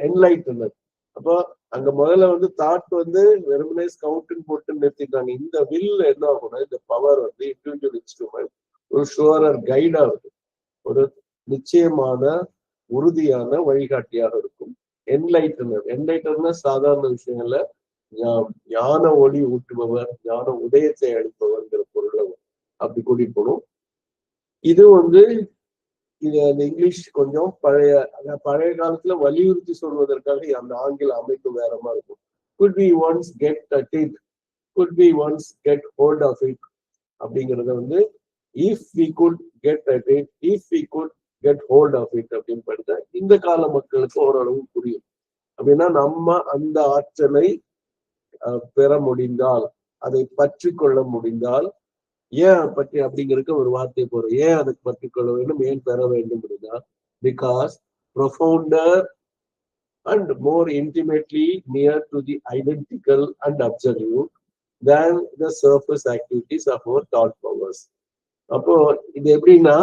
enlightenment. அப்போ அங்க முதல்ல வந்து தாட் வந்து வெறுமனே ஸ்கவுட்னு போட்டு நிறுத்திட்டாங்க. இந்த வில் என்ன ஆகும்னா, இந்த பவர் வந்து இண்டிவிஜுவல் இன்ஸ்ட்ருமெண்ட் ஒரு ஷுவரர் கைடா இருக்கும், ஒரு நிச்சயமான உறுதியான வழிகாட்டியாக இருக்கும். என்லைட்டனர் சாதாரண விஷயங்கள்ல ஞான ஒளி ஊட்டுபவர், ஞான உதயத்தை அளிப்பவர்ங்கிற பொருளை அப்படி கூட்டிட்டு போகணும். இது வந்து அந்த இங்கிலீஷ் கொஞ்சம் பழைய காலத்துல வலியுறுத்தி சொல்வதற்காக அந்த ஆங்கில அமைப்பு வேற மாதிரி இருக்கும். could be once get at it, could be once get hold of it அப்படிங்கறத வந்து if we could get at it, if we could get hold of it அப்படின்னு படித்தா இந்த கால மக்களுக்கு ஓரளவு புரியும். அப்படின்னா நம்ம அந்த ஆற்றலை பெற முடிந்தால், அதை பற்றி கொள்ள முடிந்தால், ஏன் பற்றி அப்படிங்கிறதுக்கு ஒரு வார்த்தை போறோம். ஏன் அதுக்கு பற்றி கொள்ள வேண்டும், ஏன் பெற வேண்டும் அப்படின்னா, because profounder and more intimately near to the identical and absolute than the surface activities of our thought powers. அப்போ இது எப்படின்னா,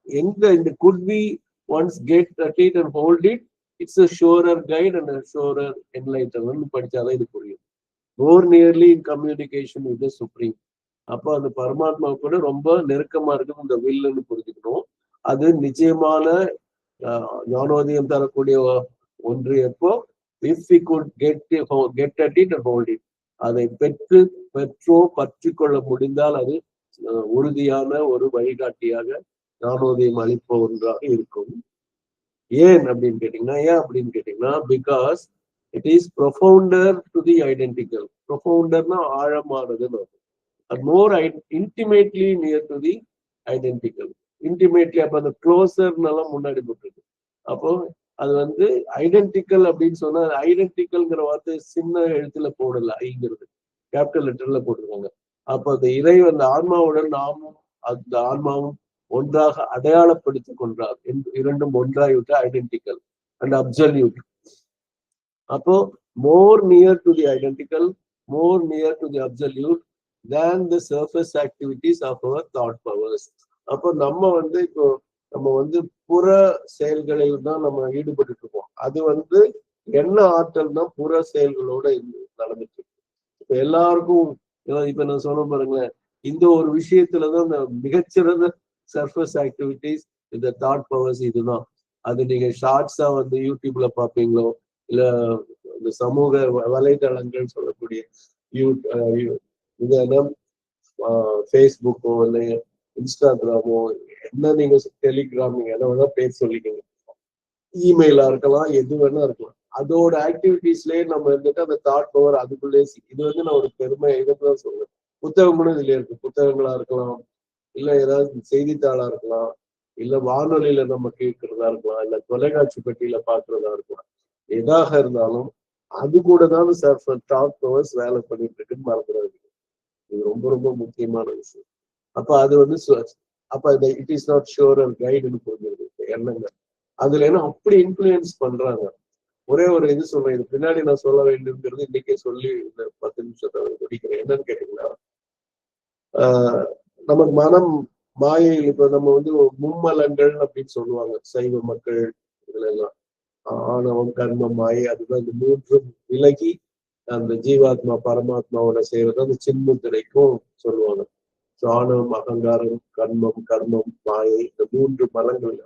எங்க இந்த could we once get at it and hold it, it's a surer guide and a surer enlightenment படிச்சாதான் இது புரியும். more nearly in communication with the supreme. அப்போ அந்த பரமாத்மா கூட ரொம்ப நெருக்கமா இருக்குது இந்த வில்லுன்னு புரிஞ்சுக்கணும். அது நிச்சயமான ஞானோதயம் தரக்கூடிய ஒன்று. எப்போ if we could get at it and hold it, அதை பெற்றோ பற்றி கொள்ள முடிந்தால் அது உறுதியான ஒரு வழிகாட்டியாக ஞானோதயம் அளிப்ப ஒன்றாக இருக்கும். ஏன் அப்படின்னு கேட்டீங்கன்னா because it is profounder to the identical. ப்ரொஃபவுண்டர்னா ஆழமானதுன்னு more intimately near to the identical. Intimately அப்ப அந்த க்ளோசர்னால முன்னாடி போட்டுருக்கு. அப்போ அது வந்து ஐடென்டிக்கல் அப்படின்னு சொன்னா, ஐடென்டிக்கல்ங்கிற வார்த்தை சின்ன எழுத்துல போடல, ஐங்கிறது கேபிட்டல் லெட்டர்ல போட்டிருக்காங்க. அப்ப அந்த இறைவன் அந்த ஆன்மாவுடன் நாமும் அந்த ஆன்மாவும் ஒன்றாக அடையாளப்படுத்திக் கொண்டார். இரண்டும் ஒன்றாகிவிட்ட ஐடென்டிக்கல் அண்ட் அப்சல்யூட். அப்போ more near to the identical, more near to the absolute than the surface activities of our thought powers. அப்போ நம்ம வந்து புற செயல்களில் தான் நம்ம ஈடுபட்டு இருக்கோம். அது வந்து என்ன ஆற்றல் தான் புற செயல்களோட நடந்துட்டு இருக்கு. இப்ப எல்லாருக்கும் இப்ப நான் சொன்ன பாருங்களேன், இந்த ஒரு விஷயத்துலதான் இந்த மிகச்சிறந்த சர்ஃபேஸ் ஆக்டிவிட்டிஸ் இந்த தாட் பவர்ஸ் இதுதான். அது நீங்க ஷார்ட்ஸா வந்து யூடியூப்ல பார்ப்பீங்களோ, இல்ல இந்த சமூக வலைதளங்கள் சொல்லக்கூடிய இதெல்லாம் ஃபேஸ்புக்கோ இல்லை இன்ஸ்டாகிராமோ, என்ன நீங்க டெலிகிராம், நீங்க என்ன வேணா பேர் சொல்லிக்கோங்க, இமெயிலா இருக்கலாம், எது வேணா இருக்கலாம். அதோட ஆக்டிவிட்டிஸ்லயே நம்ம இருந்துட்டு அந்த தாட் பவர் அதுக்குள்ளே இது வந்து நான் ஒரு பெருமை இதுதான் சொல்றேன். புத்தகம்னு இதுல இருக்கு. புத்தகங்களா இருக்கலாம், இல்ல ஏதாவது செய்தித்தாளா இருக்கலாம், இல்ல வானொலியில நம்ம கேட்கறதா இருக்கலாம், இல்ல தொலைக்காட்சி பெட்டியில பாக்குறதா இருக்கலாம். எதாக இருந்தாலும் அது கூட தான் தாட் பவர்ஸ் வேலை பண்ணிட்டு இருக்குன்னு மறந்துடாது. இது ரொம்ப ரொம்ப முக்கியமான விஷயம். அப்ப அது வந்து அப்ப it is not sure and கைடுன்னு புரிஞ்சிருக்கு எண்ணங்க. அதுல என்ன அப்படி இன்ஃபுளுயன்ஸ் பண்றாங்க. ஒரே ஒரு இது சொல்றேன், இது பின்னாடி நான் சொல்ல வேண்டும்ங்கிறது இன்னைக்கே சொல்லி இந்த 10 நிமிஷத்தை முடிக்கிறேன். என்னன்னு கேட்டீங்கன்னா, நமக்கு மனம் மாயை, இப்ப நம்ம வந்து மும்மலங்கள் அப்படின்னு சொல்லுவாங்க சைவ மக்கள் இதுல எல்லாம். ஆணவம், கர்மம், மாயை, அதுதான் இந்த மூன்றும் விலகி அந்த ஜீவாத்மா பரமாத்மாவோட செய்யறது அந்த சின்முத்திரைக்கும் சொல்லுவாங்க. ஆணவம், அகங்காரம், கர்மம், மாயை, இந்த 3 மலங்கள்.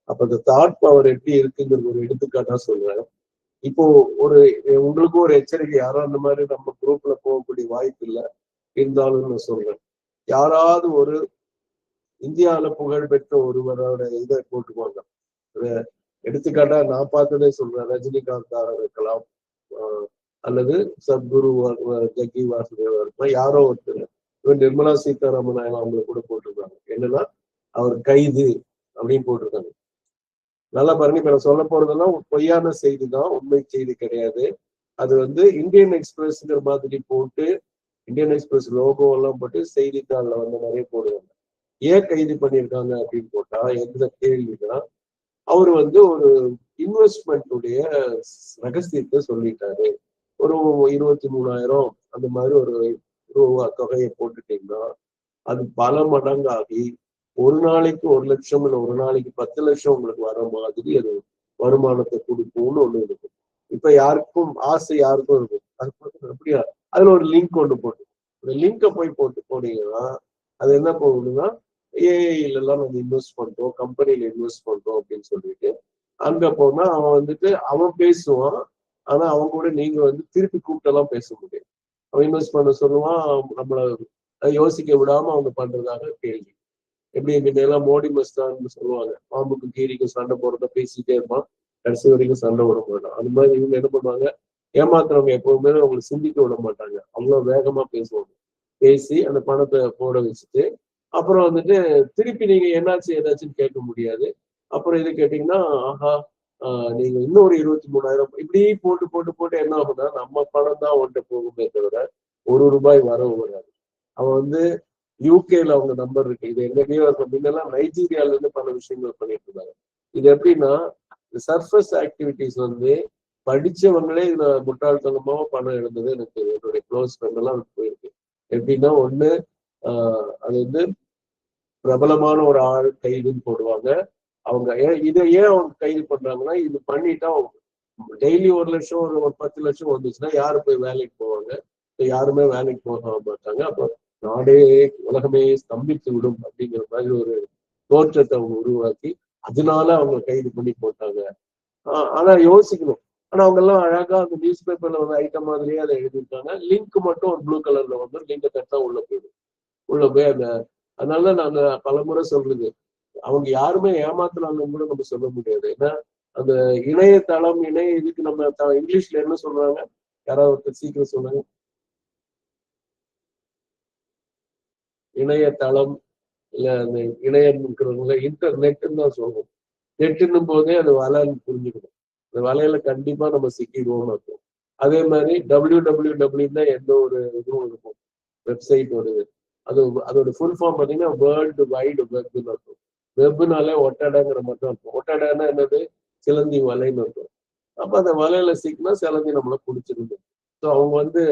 அப்ப இந்த தாட் பவர் எப்படி இருக்குங்கிறது ஒரு எடுத்துக்காட்டா சொல்றேன். இப்போ உங்களுக்கும் ஒரு எச்சரிக்கை, யாரும் அந்த மாதிரி நம்ம குரூப்ல போகக்கூடிய வாய்ப்பு இல்லை, இருந்தாலும் நான் சொல்றேன். யாராவது ஒரு இந்தியாவில புகழ்பெற்ற ஒருவரோட இதை போட்டுக்குவாங்க. எடுத்துக்காட்டா நான் பார்த்ததே சொல்றேன், ரஜினிகாந்தாக இருக்கலாம், அல்லது சத்குரு ஜக்கி வாசுதேவா இருக்கலாம், யாரோ ஒருத்தர். நிர்மலா சீதாராமன் அவங்களை கூட போட்டிருக்காங்க. என்னன்னா அவர் கைது அப்படின்னு போட்டிருக்காங்க. நல்லா பாருங்க, இப்ப நான் சொல்ல போறதெல்லாம் பொய்யான செய்தி தான், உண்மை செய்தி கிடையாது. அது வந்து இந்தியன் எக்ஸ்பிரஸ்ங்கிற மாதிரி போட்டு, இந்தியன் எக்ஸ்பிரஸ் லோகோ எல்லாம் போட்டு செய்தித்தாள்ல வந்து நிறைய போடுவாங்க. ஏன் கைது பண்ணியிருக்காங்க அப்படின்னு போட்டா எந்த கேள்வினா, அவர் வந்து ஒரு இன்வெஸ்ட்மெண்ட்டுடைய ரகசியத்தை சொல்லிட்டாரு. ஒரு 23,000 அந்த மாதிரி ஒரு ரூபா தொகையை போட்டுட்டீங்கன்னா அது பல மடங்காகி ஒரு நாளைக்கு 1,00,000 இல்லை ஒரு நாளைக்கு 10,00,000 உங்களுக்கு வர மாதிரி அது வருமானத்தை கொடுக்கும்னு ஒண்ணு இருக்கும். இப்ப யாருக்கும் ஆசை யாருக்கும் இருக்கும். அது அப்படியா அதுல ஒரு லிங்க் ஒண்ணு போட்டு இந்த லிங்கை போய் போனீங்கன்னா அது என்ன போகுதுன்னா ஏஐல எல்லாம் நம்ம இன்வெஸ்ட் பண்றோம், கம்பெனில இன்வெஸ்ட் பண்றோம் அப்படின்னு சொல்லிட்டு அங்க போனா அவன் வந்துட்டு அவன் பேசுவான். ஆனா அவங்க கூட நீங்க வந்து திருப்பி கூப்பிட்டெல்லாம் பேச முடியாது. அவன் இன்வெஸ்ட் பண்ண சொல்லுவான், நம்மள யோசிக்க விடாம அவங்க பண்றதாக கேள்வி. எப்படி முன்னெல்லாம் மோடி மஸ்தான்னு சொல்லுவாங்க, பாம்புக்கும் கீரிக்கும் சண்டை போடுறத பேசிட்டே இருப்பான், கடைசி வரைக்கும் சண்டை விட மாட்டான். அது மாதிரி இவங்க என்ன பண்ணுவாங்க, ஏமாத்துறவங்க எப்பவுமே அவங்களை சிந்திக்க விட மாட்டாங்க, அவ்வளவு வேகமா பேசுவாங்க. பேசி அந்த பணத்தை போட வச்சுட்டு அப்புறம் வந்துட்டு திருப்பி நீங்க என்னாச்சு ஏதாச்சுன்னு கேட்க முடியாது. அப்புறம் இது கேட்டீங்கன்னா, ஆஹா நீங்க இன்னும் ஒரு 23,000 இப்படி போட்டு போட்டு போட்டு என்ன ஆகும்னா நம்ம பணம் தான் அவன்கிட்ட போகுமே தவிர ₹1 வரவு வராது. அவன் வந்து யூகேல அவங்க நம்பர் இருக்கு, இது எங்கேயோ இருக்கும். முன்னெல்லாம் நைஜீரியால இருந்து பல விஷயங்கள் பண்ணிட்டு இருந்தாங்க. இது எப்படின்னா சர்ஃபஸ் ஆக்டிவிட்டிஸ் வந்து படிச்சவங்களே இதுல முட்டாள்தனமாவும் பணம் எழுந்தது எனக்கு என்னுடைய க்ளோஸ் ஃப்ரெண்ட் எல்லாம் போயிருக்கு. எப்படின்னா ஒண்ணு அது வந்து பிரபலமான ஒரு ஆள் கைதுன்னு போடுவாங்க. அவங்க இதை ஏன் அவங்க கைது பண்றாங்கன்னா இது பண்ணிட்டா டெய்லி 1,00,000 ஒரு 10,00,000 வந்துச்சுன்னா யாரு போய் வேலைக்கு போவாங்க? யாருமே வேலைக்கு போக மாட்டாங்க. அப்போ நாடே உலகமே ஸ்தம்பித்து விடும் அப்படிங்கிற மாதிரி ஒரு தோற்றத்தை அவங்க உருவாக்கி அதனால அவங்க கைது பண்ணி போட்டாங்க. ஆனா யோசிக்கணும். ஆனா அவங்க எல்லாம் அழகா அந்த நியூஸ் பேப்பர்ல வந்து ஐட்டம் மாதிரியே அதை எழுதியிருக்காங்க. லிங்க் மட்டும் ஒரு ப்ளூ கலர்ல வந்து லிங்கை தட்டா உள்ள போயிடும். உள்ள போய் அந்த அதனால நாங்க பலமுறை சொல்றது, அவங்க யாருமே ஏமாத்துனாங்கன்னு கூட நம்ம சொல்ல முடியாது. ஏன்னா அந்த இணையதளம் இதுக்கு நம்ம இங்கிலீஷ்ல என்ன சொல்றாங்க, யாராவது ஒருத்தர் சீக்கிரம் சொன்னாங்க. இணையதளம் இல்ல அந்த இணையம் இருக்கிறவங்க இன்டர்நெட்னு தான் சொல்றோம். நெட்டுன்னும் போதே அது வலைன்னு புரிஞ்சுக்கணும். அந்த வலையில கண்டிப்பா நம்ம சிக்கிடுவோம்னு இருக்கும். அதே மாதிரி WWW தான் எந்த ஒரு இதுவும் இருக்கும், வெப்சைட் வருது. அதோட ஃபுல் ஃபார்ம் பார்த்தீங்கன்னா வேர்ல்டு வைடு வெப்னு இருக்கும். வெப்னாலே ஒட்டடைங்கிற மட்டும் இருக்கும். ஒட்டடைன்னா என்னது, சிலந்தி வலைன்னு இருக்கும். அப்ப அந்த வலையில சிக்கினா சிலந்தி நம்மளை பிடிச்சிருந்து. ஸோ அவங்க வந்து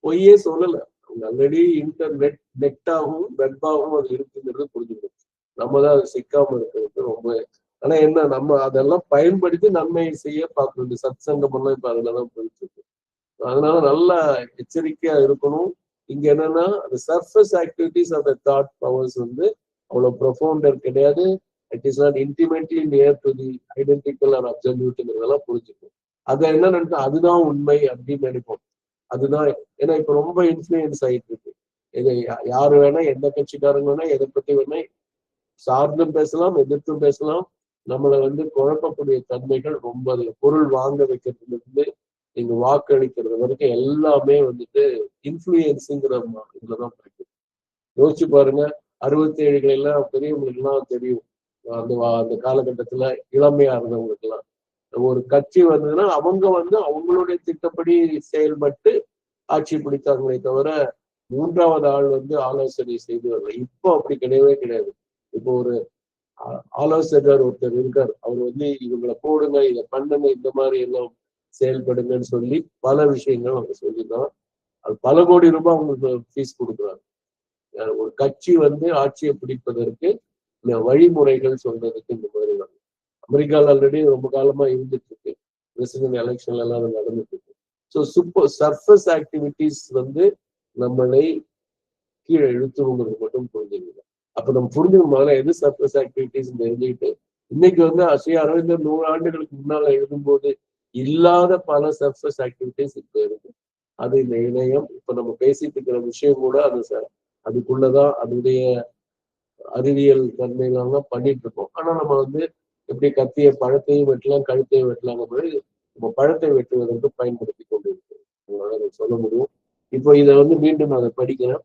பொய்யே சொல்லலை, அவங்க ஆல்ரெடி இன்டர்நெட் நெட்டாகவும் வெப்பாகவும் அது இருக்குங்கிறது புரிஞ்சுக்கணும். நம்ம தான் அது சிக்காம இருக்கிறது ரொம்ப. ஆனா என்ன, நம்ம அதெல்லாம் பயன்படுத்தி நன்மை செய்ய பார்க்கணும். இந்த சத் சங்கம் எல்லாம் இப்ப அதுலதான் போயிட்டு இருக்கு. அதனால நல்லா எச்சரிக்கையா இருக்கணும். இங்க என்னன்னா அந்த surface activities of the thought powers வந்து அவ்வளவு ப்ரொஃபவுண்டர் கிடையாது. It is not intimately near to the identical or அப்சல்யூட்ங்கிறதெல்லாம் புரிஞ்சுக்கும். அதை என்ன நினைச்சா அதுதான் உண்மை அப்படின்னு நினைப்போம். அதுதான் ஏன்னா இப்ப ரொம்ப இன்ஃபுளுயன்ஸ் ஆயிட்டு இருக்கு. இதை யாரு வேணா எந்த கட்சிக்காரங்க வேணா எதை பத்தி வேணா சார்ந்தும் பேசலாம், எதிர்த்தும் பேசலாம். நம்மளை வந்து குழப்பக்கூடிய தன்மைகள் ரொம்ப, அதுல பொருள் வாங்க வைக்கிறதுல இருந்து நீங்க வாக்களிக்கிறது வரைக்கும் எல்லாமே வந்துட்டு இன்ஃபுளுயன்ஸுங்கிற இதுலதான் கிடைக்கும். யோசிச்சு பாருங்க, 67 எல்லாம் பெரியவங்களுக்கு எல்லாம் தெரியும். அந்த அந்த காலகட்டத்துல இளமையா இருந்தவங்களுக்கு எல்லாம் ஒரு கட்சி வந்ததுன்னா அவங்க வந்து அவங்களுடைய திட்டப்படி செயல்பட்டு ஆட்சி பிடித்தாங்களே தவிர மூன்றாவது ஆள் வந்து ஆலோசனை செய்து வரல. இப்போ அப்படி கிடையவே கிடையாது. இப்போ ஒரு ஆலோசகர் ஒருத்தர் இருக்கார், அவர் வந்து இவங்களை போடுங்க, இதை பண்ணுங்க, இந்த மாதிரி எல்லாம் செயல்படுங்கன்னு சொல்லி பல விஷயங்கள் அவங்க சொல்லிதான் அது பல கோடி ரூபாய் அவங்களுக்கு ஃபீஸ் கொடுக்குறாங்க. ஒரு கட்சி வந்து ஆட்சியை பிடிப்பதற்கு இந்த வழிமுறைகள் சொல்றதுக்கு இந்த மாதிரி தான். அமெரிக்காவில் ஆல்ரெடி ரொம்ப காலமா இருந்துட்டு இருக்கு, பிரசிடென்ட் எலெக்ஷன்ல எல்லாம் நடந்துட்டு இருக்கு. ஸோ சர்ஃபஸ் ஆக்டிவிட்டிஸ் வந்து நம்மளை கீழே இழுத்துருங்கிறது மட்டும் புரிஞ்சுக்கணும். அப்ப நம்ம புரிஞ்சுக்கணும், முதல்ல எது சர்ஃபஸ் ஆக்டிவிட்டிஸ் தெரிஞ்சுக்கிட்டு இன்னைக்கு வந்து ஸ்ரீ அரவிந்தர் 100 ஆண்டுகளுக்கு முன்னால எழுதும்போது இல்லாத பல சர்ஃபஸ் ஆக்டிவிட்டிஸ் இப்ப இருக்கு. அது இந்த இணையம் இப்ப நம்ம பேசிட்டு இருக்கிற விஷயம் கூட அது அதுக்குள்ளதான் அதனுடைய அறிவியல் தன்மையிலாம் தான் பண்ணிட்டு இருக்கோம். ஆனா நம்ம வந்து எப்படி கத்திய பழத்தையும் வெட்டலாம், கழுத்தையும் வெட்டலாம், நம்ம பழத்தை வெட்டுவதற்கு பயன்படுத்தி கொண்டு இருக்கோம். அதனால அதை சொல்ல முடியும். இப்போ இதை வந்து மீண்டும் அதை படிக்கிறேன்.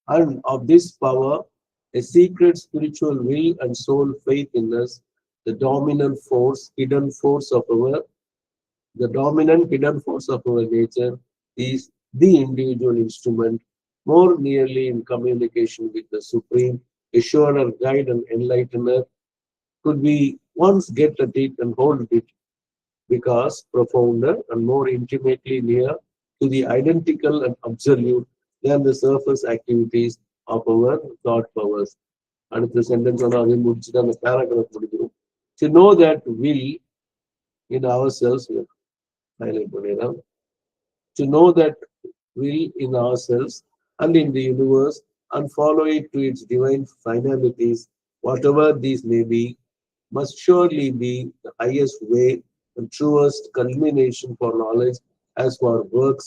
And of this power A secret spiritual will and soul faith in us, the dominant force, hidden force of our, the dominant hidden force of our nature, is the individual instrument more nearly in communication with the Supreme, assurer, guide, and enlightener. Could we once get at it and hold it, because profounder and more intimately near to the identical and absolute than the surface activities of our thought powers. அடுத்த சென்டென்ஸ் அதை முடிச்சுட்டு அந்த பேராகிராஃப் முடிக்கிறோம். To know that will in ourselves, highlight பண்ணிடலாம். To know that will in ourselves and in the universe and follow it to its divine finalities, whatever these may be, must surely be the highest way and truest culmination for knowledge as for works,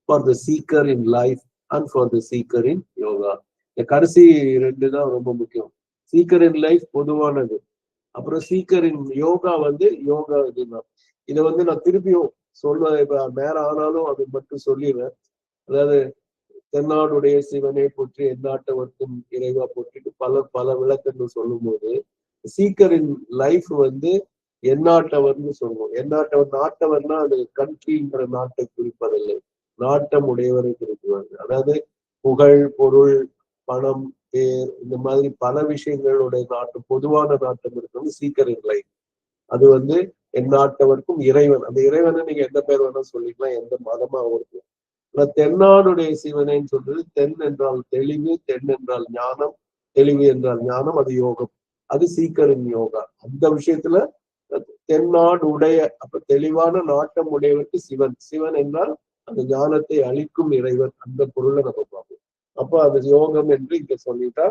for the seeker in life and for the seeker in yoga. இந்த கடைசி ரெண்டு தான் ரொம்ப முக்கியம். சீக்கர் இன் லைஃப் பொதுவானது, அப்புறம் சீக்கர் இன் யோகா யோகா இதுதான். இதை நான் திருப்பியும் சொல்வேன், இப்ப நேரம் ஆனாலும் அது மட்டும் சொல்லிடுறேன். அதாவது தென்னாடுடைய சிவனை போற்றி எந்நாட்டவர்க்கும் இறைவா போற்றிட்டு பல விளக்கங்கள் சொல்லும் போது, சீக்கரின் லைஃப் எந்நாட்டவர்னு சொல்லுவோம். எந்நாட்டவர், நாட்டவர்னா அது கண்ட்ரிங்கிற நாட்டை குறிப்பதில்லை, நாட்டம் உடையவரை குறிப்புவாங்க. அதாவது புகழ், பொருள், பணம், பேர், இந்த மாதிரி பல விஷயங்களுடைய நாட்டம், பொதுவான நாட்டம் இருக்கிறது சீக்கரின் லைஃப். அது எந்நாட்டவர்க்கும் இறைவன், அந்த இறைவனை நீங்க எந்த பேர் வேணா சொல்லிக்கலாம், எந்த மதமா இருக்கும். ஆனா தென்னாடுடைய சிவனேன்னு சொல்றது, தென் என்றால் தெளிவு, தென் என்றால் ஞானம், தெளிவு என்றால் ஞானம், அது யோகம், அது சீக்கரின் யோகா. அந்த விஷயத்துல தென்னாடு உடைய, அப்ப தெளிவான நாட்டம் உடையவருக்கு சிவன், சிவன் என்றால் அந்த ஞானத்தை அளிக்கும் இறைவன், அந்த பொருளை நம்ம பார்ப்போம். அப்ப அது யோகம் என்று இங்க சொல்லிட்டா,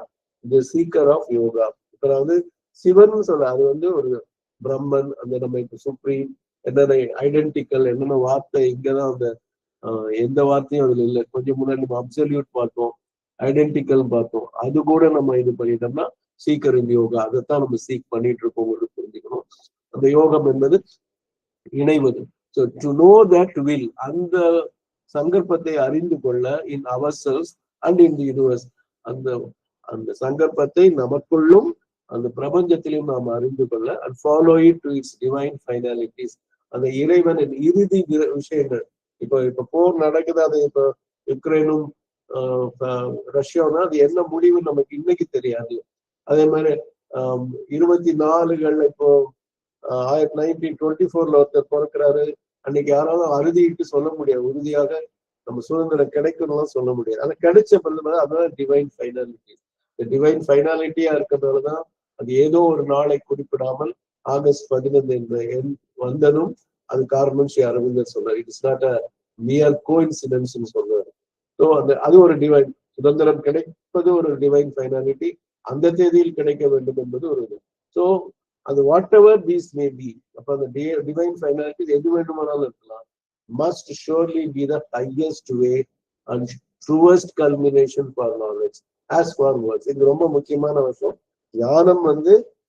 இந்த சீக்கர் ஆஃப் யோகா. இப்ப சிவன் சொல்ல, அது ஒரு பிரம்மன், அந்த நம்ம இப்ப சுப்ரீம், என்னென்ன ஐடென்டிக்கல், என்னென்ன வார்த்தை இங்கதான் அந்த எந்த வார்த்தையும் அதுல இல்லை. கொஞ்சம் முன்னாடி நம்ம அப்சல்யூட் பார்த்தோம், ஐடென்டிக்கல் பார்த்தோம். அது கூட நம்ம இது பண்ணிட்டோம்னா சீக்கர் இன் யோகா. அதைத்தான் நம்ம சீக் பண்ணிட்டு இருக்கோம், புரிஞ்சுக்கணும். அந்த யோகம் என்பது இணைவது. So to know that will, அந்த சங்கற்பத்தை அறிந்து கொள்ள, in ourselves and in the universe, அந்த சங்கற்பத்தை நமக்குள்ளும் அந்த பிரபஞ்சத்திலையும் நாம் அறிந்து கொள்ள, and follow it to its divine finalities, அந்த இறைவனின் இறுதி விஷயங்கள். இப்ப போர் நடக்குது, அது இப்ப யுக்ரைனும் ரஷ்யானா அது என்ன முடிவு நமக்கு இன்னைக்கு தெரியாது. அதே மாதிரி 24 இப்போ 1924 ஒருத்தர் பிறக்கிறாரு, அன்னைக்கு யாராலும் அறுதிட்டு சொல்ல முடியாது, உறுதியாக நம்ம சுதந்திரம் கிடைக்கணும்லாம் சொல்ல முடியாது. ஆனா கிடைச்ச பிறகு அதான் டிவைன் ஃபைனாலிட்டி. இந்த டிவைன் ஃபைனாலிட்டியா இருக்கிறதுனாலதான் அது ஏதோ ஒரு நாளை குறிப்பிடாமல் ஆகஸ்ட் 15 என்ற எண் வந்ததும் அது காரணம் ஸ்ரீ அரவிந்தர் சொல்றாரு. It is not a near coincidence சொல்றாரு. ஸோ அது ஒரு டிவைன் சுதந்திரம் கிடைப்பது ஒரு டிவைன் ஃபைனாலிட்டி, அந்த தேதியில் கிடைக்க வேண்டும் என்பது ஒரு இது. ஸோ அது what ever these may be, அப்ப அந்த டிவைன் ஃபைனாலிட்டி எது வேண்டுமானாலும் இருக்கலாம், must surely be the highest way and truest culmination for knowledge as for words. இது ரொம்ப முக்கியமான விஷயம். ஞானம்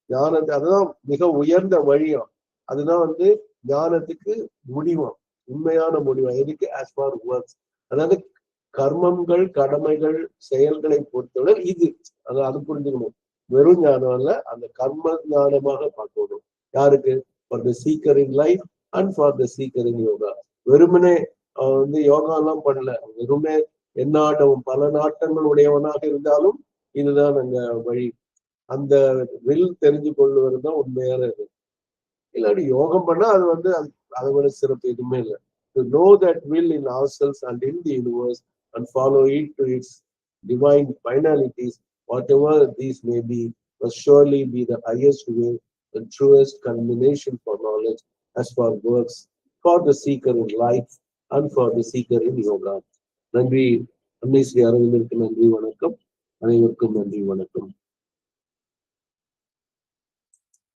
ஞானத்தை, அதுதான் மிக உயர்ந்த வழியம், அதுதான் ஞானத்துக்கு முடிவம், உண்மையான முடிவம். எதுக்கு? as for words. அதாவது கர்மங்கள், கடமைகள், செயல்களை பொறுத்தவரை இது அது புரிஞ்சுக்கணும். வெறும் ஞானம் அல்ல, அந்த கர்ம ஞானமாக பார்க்கணும். யாருக்கு? for the seeker in life and for the seeker in yoga. வெறுமனே யோகா எல்லாம் பண்ணல, வெறுமே எந்நாட்டமும் பல நாட்டங்கள் உடையவனாக இருந்தாலும் இதுதான் அங்க வழி. அந்த வில் தெரிஞ்சு கொள்வதுதான் உண்மையான இது. இல்லாட்டி யோகம் பண்ணா அது அதை விட சிறப்பு எதுவுமே இல்லை. To know that will in ourselves and in the universe and follow it to its divine finalities, whatever these may be, must surely be the highest way and truest culmination for knowledge as for works, for the seeker in life and for the seeker in yoga. நன்றி. அன்னை ஸ்ரீ அரவிந்தருக்கு நன்றி, வணக்கம். அனைவருக்கும் நன்றி, வணக்கம்.